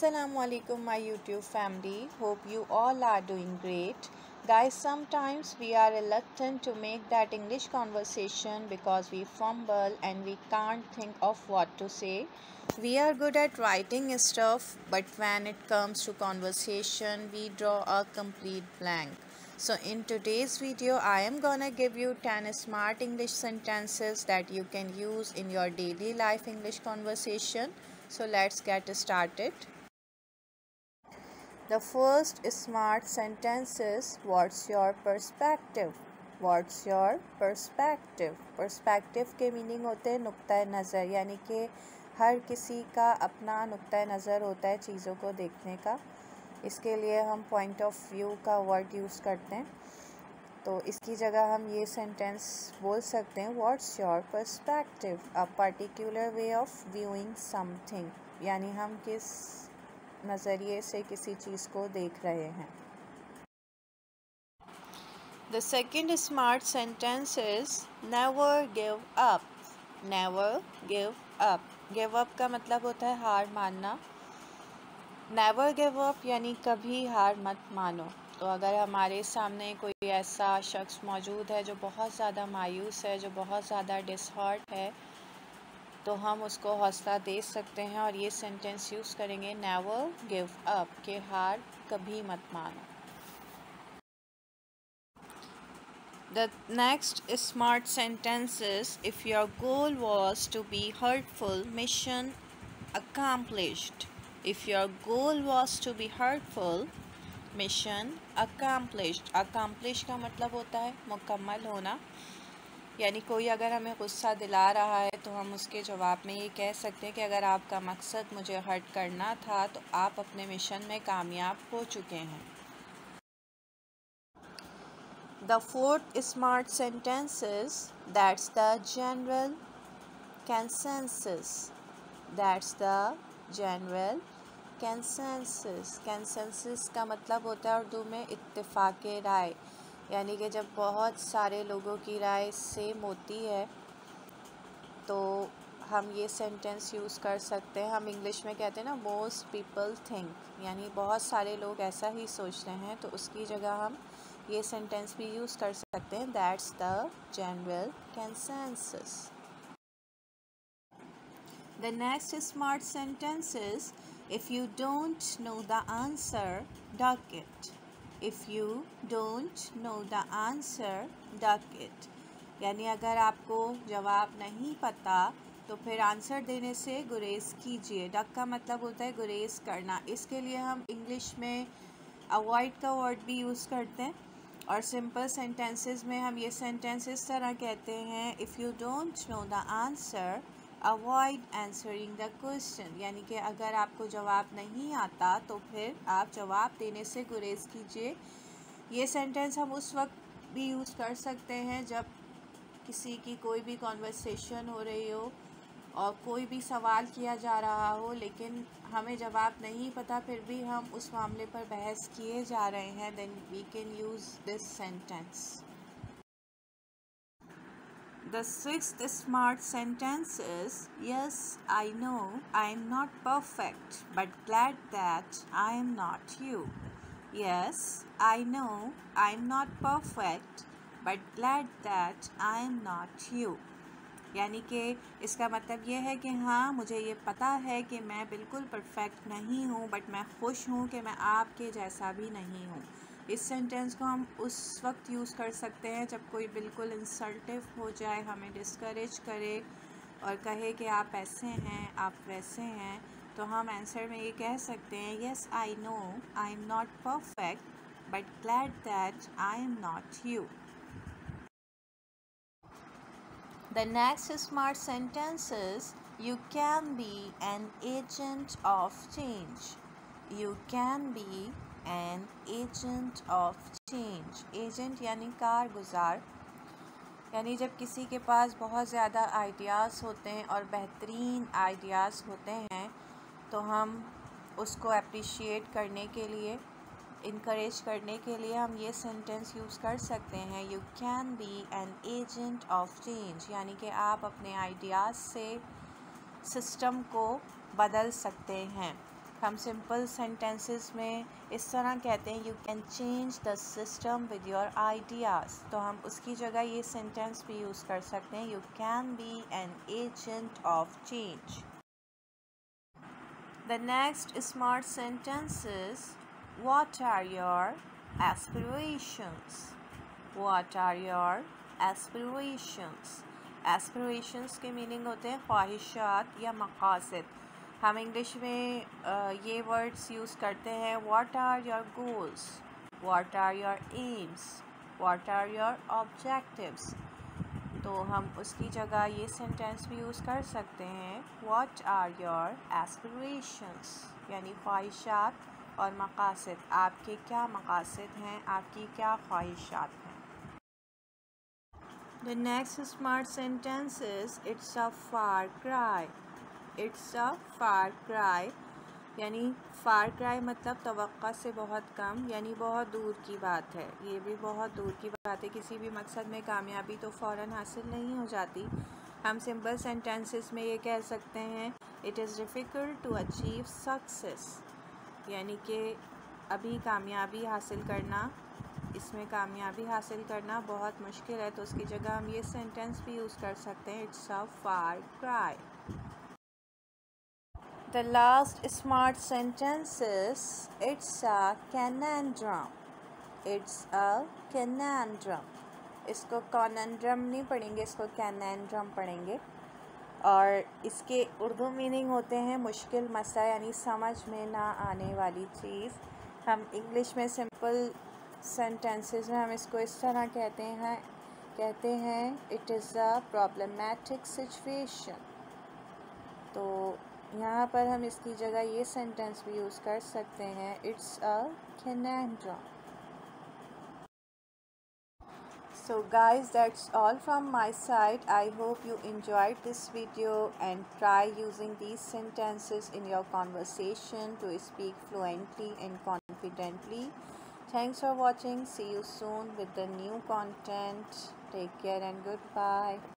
Assalamualaikum my YouTube family. Hope you all are doing great. Guys, sometimes we are reluctant to make that English conversation because we fumble and we can't think of what to say. We are good at writing stuff, but when it comes to conversation, we draw a complete blank. So in today's video, I am gonna give you 10 smart English sentences that you can use in your daily life English conversation. So let's get started. The first smart sentence is, what's your perspective? What's your perspective? Perspective के meaning होते हैं नुक्ता नज़र, यानी कि हर किसी का अपना नुक्ता नज़र होता है चीज़ों को देखने का। इसके लिए हम पॉइंट ऑफ व्यू का वर्ड यूज़ करते हैं। तो इसकी जगह हम ये सेंटेंस बोल सकते हैं, what's your perspective, a particular way of viewing something, यानी हम किस नज़रिए से किसी चीज़ को देख रहे हैं। The second smart sentence is, never give up. Never give up. Give up का मतलब होता है हार मानना। Never give up यानी कभी हार मत मानो। तो अगर हमारे सामने कोई ऐसा शख्स मौजूद है जो बहुत ज़्यादा मायूस है, जो बहुत ज़्यादा डिसहार्ट है, तो हम उसको हौसला दे सकते हैं और ये सेंटेंस यूज़ करेंगे, नेवर गिव अप, कि हार कभी मत मानो। The next smart sentence is, if your goal was to be hurtful, mission accomplished. If your goal was to be hurtful, mission accomplished. Accomplish का मतलब होता है मुकम्मल होना, यानी कोई अगर हमें गुस्सा दिला रहा है तो हम उसके जवाब में ये कह सकते हैं कि अगर आपका मकसद मुझे हर्ट करना था तो आप अपने मिशन में कामयाब हो चुके हैं। The fourth smart sentence is, that's the general consensus. That's the general consensus. Consensus का मतलब होता है उर्दू में इत्तेफाक राय, यानी कि जब बहुत सारे लोगों की राय सेम होती है तो हम ये सेंटेंस यूज़ कर सकते हैं। हम इंग्लिश में कहते हैं ना, मोस्ट पीपल थिंक, यानी बहुत सारे लोग ऐसा ही सोचते हैं, तो उसकी जगह हम ये सेंटेंस भी यूज़ कर सकते हैं, that's the general consensus. The next smart sentence is, if you don't know the answer, duck it. If you don't know the answer, duck it. यानी अगर आपको जवाब नहीं पता तो फिर आंसर देने से गुरेज कीजिए। डक का मतलब होता है गुरेज करना। इसके लिए हम इंग्लिश में अवॉइड का वर्ड भी यूज़ करते हैं, और सिंपल सेंटेंसेस में हम ये सेंटेंस इस तरह कहते हैं, if you don't know the answer, avoid answering the question. यानी कि अगर आपको जवाब नहीं आता तो फिर आप जवाब देने से गुरेज कीजिए। ये सेंटेंस हम उस वक्त भी यूज़ कर सकते हैं जब किसी की कोई भी कॉन्वर्सेशन हो रही हो और कोई भी सवाल किया जा रहा हो, लेकिन हमें जवाब नहीं पता, फिर भी हम उस मामले पर बहस किए जा रहे हैं, then we can use this sentence. The sixth smart sentence is, yes, I know I am not perfect, but glad that I am not you. Yes, I know I am not perfect, but glad that I am not you. यानी कि इसका मतलब ये है कि हाँ, मुझे ये पता है कि मैं बिल्कुल परफेक्ट नहीं हूँ, बट मैं खुश हूँ कि मैं आपके जैसा भी नहीं हूँ। इस सेंटेंस को हम उस वक्त यूज़ कर सकते हैं जब कोई बिल्कुल इंसल्टिव हो जाए, हमें डिस्करेज करे और कहे कि आप ऐसे हैं, आप वैसे हैं, तो हम आंसर में ये कह सकते हैं, yes I know I am not perfect, but glad that I am not you. The next smart sentence is, you can be an agent of change. You can be an agent of change. Agent यानी कारगुजार, यानी जब किसी के पास बहुत ज़्यादा ideas होते हैं और बेहतरीन आइडियाज़ होते हैं तो हम उसको अप्रिशिएट करने के लिए, इनकरेज करने के लिए हम ये सेंटेंस यूज़ कर सकते हैं, you can be an agent of change, यानी कि आप अपने आइडियाज़ से सिस्टम को बदल सकते हैं। हम सिंपल सेंटेंसेस में इस तरह कहते हैं, you can change the system with your ideas. तो हम उसकी जगह ये सेंटेंस भी यूज़ कर सकते हैं, you can be an agent of change. The next smart sentence is what are your aspirations. What are your aspirations. Aspirations के मीनिंग होते हैं ख्वाहिशात या मकासद। हम इंग्लिश में ये वर्ड्स यूज़ करते हैं, what are your goals, what are your aims, what are your objectives. तो हम उसकी जगह ये सेंटेंस भी यूज़ कर सकते हैं, व्हाट आर योर एस्पिरेशंस, यानी ख्वाहिशात और मकासद। आपके क्या मकासद हैं, आपकी क्या ख्वाहिशात हैं। The next smart sentence is it's a far cry. It's a far cry, यानी फार क्राई मतलब तवक्का से बहुत कम, यानी बहुत दूर की बात है। ये भी बहुत दूर की बात है। किसी भी मकसद में कामयाबी तो फ़ौरन हासिल नहीं हो जाती। हम सिंपल सेंटेंसेस में ये कह सकते हैं, it is difficult to achieve success, यानी कि अभी कामयाबी हासिल करना, इसमें कामयाबी हासिल करना बहुत मुश्किल है। तो उसकी जगह हम ये सेंटेंस भी यूज़ कर सकते हैं, it's a far cry. The last smart sentence is it's a conundrum. It's a conundrum. इसको conundrum नहीं पढ़ेंगे, इसको conundrum पढ़ेंगे। और इसके उर्दू मीनिंग होते हैं मुश्किल मसला, यानी समझ में ना आने वाली चीज़। हम इंग्लिश में सिंपल सेंटेंसेस में हम इसको इस तरह कहते हैं it is a problematic situation. तो यहाँ पर हम इसकी जगह ये सेंटेंस भी यूज़ कर सकते हैं, it's a conundrum. So guys, that's all from my side. I hope you enjoyed this video and try using these sentences in your conversation to speak fluently and confidently. Thanks for watching. See you soon with the new content. Take care and goodbye.